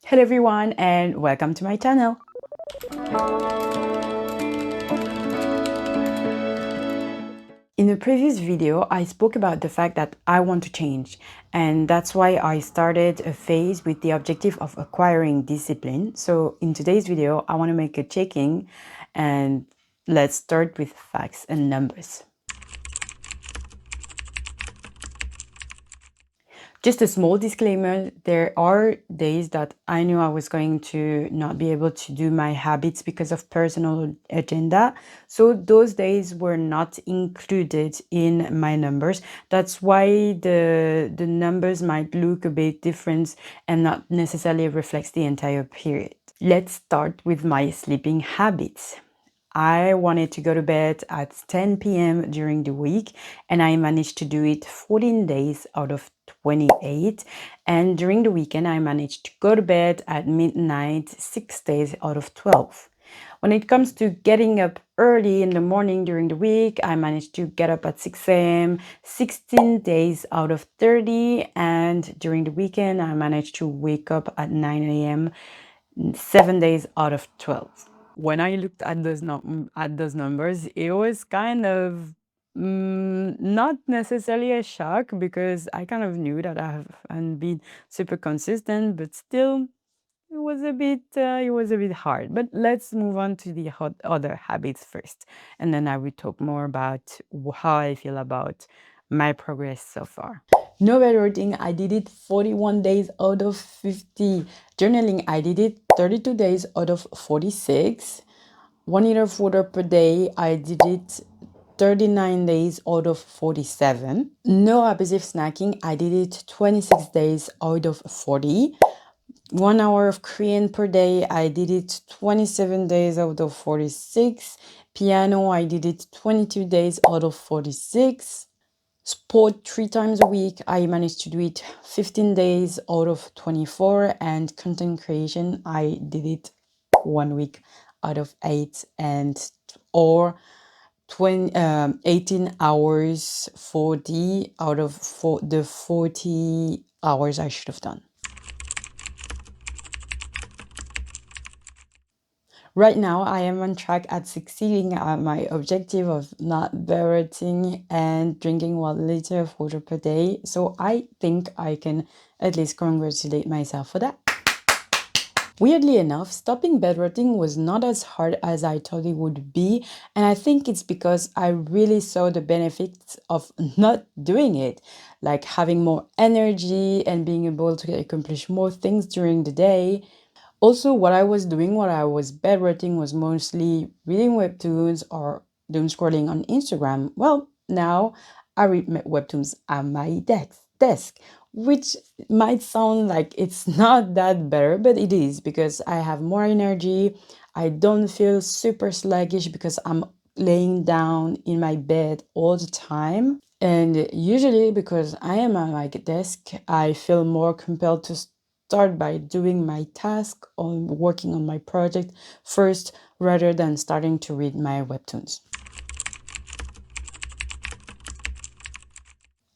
Hello everyone and welcome to my channel. In the previous video, I spoke about the fact that I want to change, and that's why I started a phase with the objective of acquiring discipline. So in today's video, I want to make a check-in, and let's start with facts and numbers. Just a small disclaimer, there are days that I knew I was going to not be able to do my habits because of personal agenda. So those days were not included in my numbers. That's why the numbers might look a bit different and not necessarily reflects the entire period. Let's start with my sleeping habits. I wanted to go to bed at 10 p.m. during the week, and I managed to do it 14 days out of 28. And during the weekend, I managed to go to bed at midnight 6 days out of 12. When it comes to getting up early in the morning during the week, I managed to get up at 6 a.m. 16 days out of 30. And during the weekend, I managed to wake up at 9 a.m. 7 days out of 12. When I looked at those numbers, it was kind of not necessarily a shock because I kind of knew that I haven't been super consistent, but still, it was a bit hard. But let's move on to the other habits first, and then I will talk more about how I feel about my progress so far. No bedwetting, I did it 41 days out of 50. Journaling, I did it 32 days out of 46. 1 liter of water per day, I did it 39 days out of 47. No abusive snacking, I did it 26 days out of 40. 1 hour of Korean per day, I did it 27 days out of 46. Piano, I did it 22 days out of 46. Sport 3 times a week, I managed to do it 15 days out of 24. And content creation, I did it 1 week out of 8, and or 18 hours 40 out of the 40 hours I should have done. Right now, I am on track at succeeding at my objective of not beveraging and drinking 1 liter of water per day. So I think I can at least congratulate myself for that. Weirdly enough, stopping bedwetting was not as hard as I thought it would be, and I think it's because I really saw the benefits of not doing it, like having more energy and being able to accomplish more things during the day. Also, what I was doing while I was bedwetting was mostly reading webtoons or doom scrolling on Instagram. Well, now I read webtoons at my desk, which might sound like it's not that better, but it is because I have more energy. I don't feel super sluggish because I'm laying down in my bed all the time. And usually, because I am at my desk, I feel more compelled to start by doing my task or working on my project first rather than starting to read my webtoons.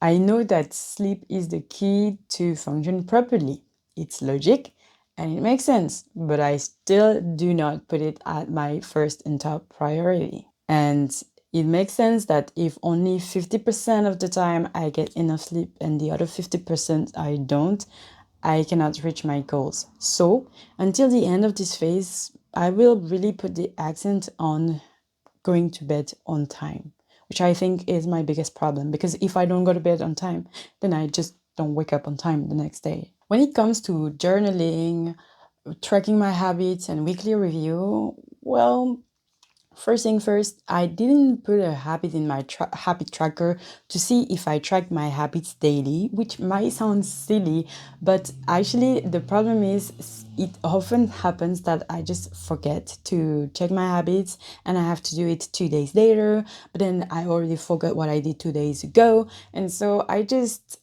I know that sleep is the key to function properly. It's logic and it makes sense, but I still do not put it at my first and top priority. And it makes sense that if only 50% of the time I get enough sleep and the other 50% I don't, I cannot reach my goals. So until the end of this phase, I will really put the accent on going to bed on time, which I think is my biggest problem, because if I don't go to bed on time, then I just don't wake up on time the next day. When it comes to journaling, tracking my habits, and weekly review, well, first thing first, I didn't put a habit in my habit tracker to see if I track my habits daily, which might sound silly, but actually the problem is it often happens that I just forget to check my habits and I have to do it 2 days later, but then I already forgot what I did 2 days ago. And so I just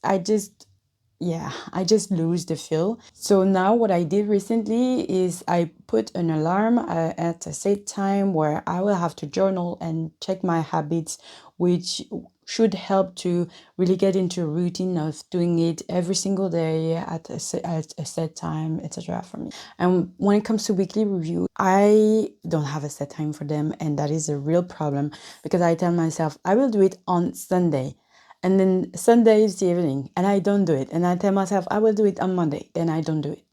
lose the feel. So now what I did recently is I put an alarm at a set time where I will have to journal and check my habits, which should help to really get into a routine of doing it every single day at at a set time, etc. for me. And when it comes to weekly review, I don't have a set time for them, and that is a real problem because I tell myself I will do it on Sunday. And then Sunday is the evening and I don't do it. And I tell myself I will do it on Monday, then I don't do it.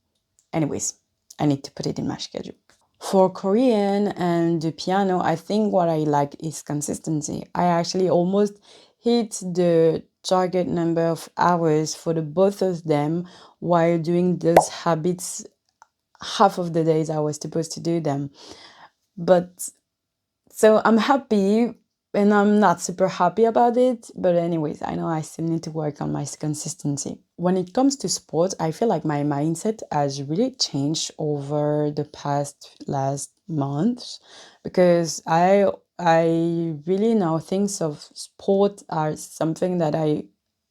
Anyways, I need to put it in my schedule. For Korean and the piano, I think what I like is consistency. I actually almost hit the target number of hours for the both of them while doing those habits half of the days I was supposed to do them. But so I'm happy and I'm not super happy about it. But anyways, I know I still need to work on my consistency. When it comes to sports, I feel like my mindset has really changed over the past last months because I really now think of sport as something that I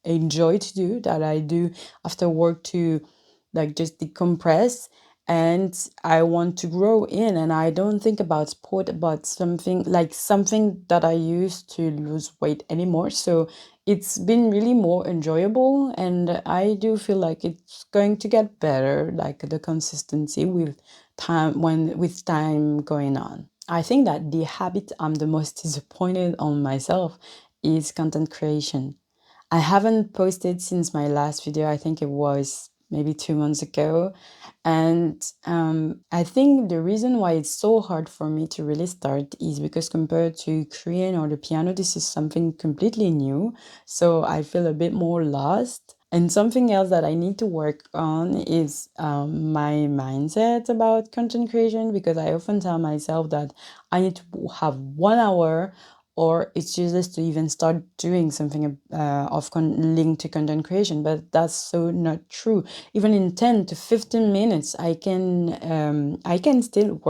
enjoy to do, that I do after work to like just decompress, and I want to grow in, and I don't think about sport about something that I used to lose weight anymore. So it's been really more enjoyable, and I do feel like it's going to get better, like the consistency with time going on. I think that the habit I'm the most disappointed on myself is content creation. I haven't posted since my last video. I think it was maybe 2 months ago. And I think the reason why it's so hard for me to really start is because compared to Korean or the piano, this is something completely new. So I feel a bit more lost. And something else that I need to work on is my mindset about content creation, because I often tell myself that I need to have 1 hour or it's useless to even start doing something linked to content creation. But that's so not true. Even in 10 to 15 minutes, I can still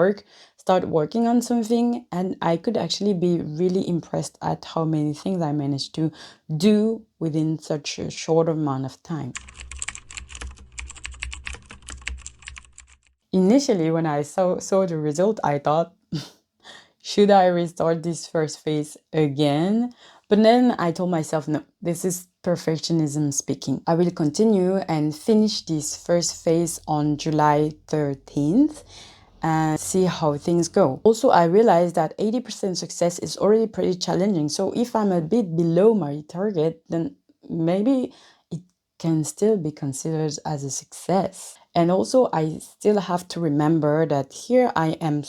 start working on something, and I could actually be really impressed at how many things I managed to do within such a short amount of time. Initially, when I saw the result, I thought, should I restart this first phase again? But then I told myself, no, this is perfectionism speaking. I will continue and finish this first phase on July 13th and see how things go. Also, I realized that 80% success is already pretty challenging. So if I'm a bit below my target, then maybe it can still be considered as a success. And also, I still have to remember that here I am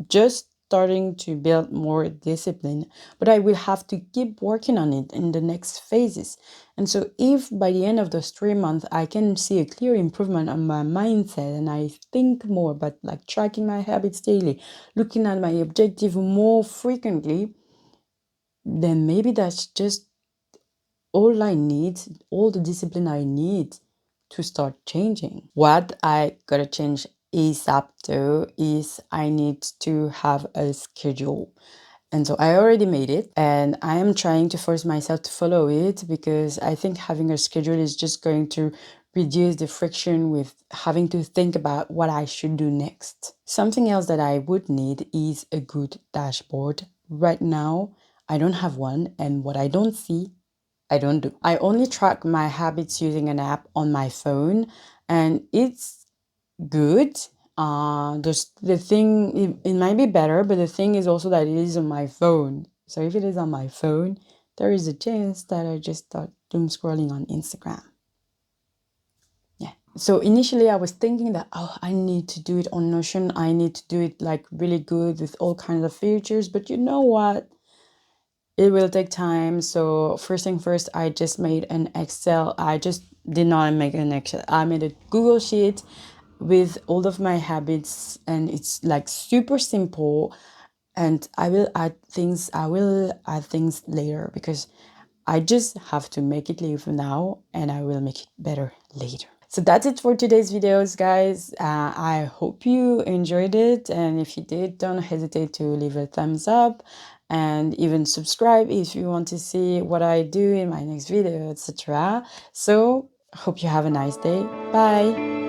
just starting to build more discipline, but I will have to keep working on it in the next phases. And so if by the end of those 3 months I can see a clear improvement on my mindset and I think more about like tracking my habits daily, looking at my objective more frequently, then maybe that's just all I need, all the discipline I need to start changing. What I gotta change ASAP though is I need to have a schedule. And so I already made it and I am trying to force myself to follow it, because I think having a schedule is just going to reduce the friction with having to think about what I should do next. Something else that I would need is a good dashboard. Right now, I don't have one, and what I don't see, I don't do. I only track my habits using an app on my phone, and it's good. The thing, it might be better, but the thing is also that it is on my phone. So if it is on my phone, there is a chance that I just start doom scrolling on Instagram. Yeah. So initially I was thinking that, oh, I need to do it on Notion. I need to do it like really good with all kinds of features. But you know what? It will take time. So first thing first, I just made an Excel. I just did not make an Excel. I made a Google sheet with all of my habits, and it's like super simple. And I will add things later, because I just have to make it live now and I will make it better later. So that's it for today's videos, guys. I hope you enjoyed it. And if you did, don't hesitate to leave a thumbs up and even subscribe if you want to see what I do in my next video, etc. So hope you have a nice day. Bye.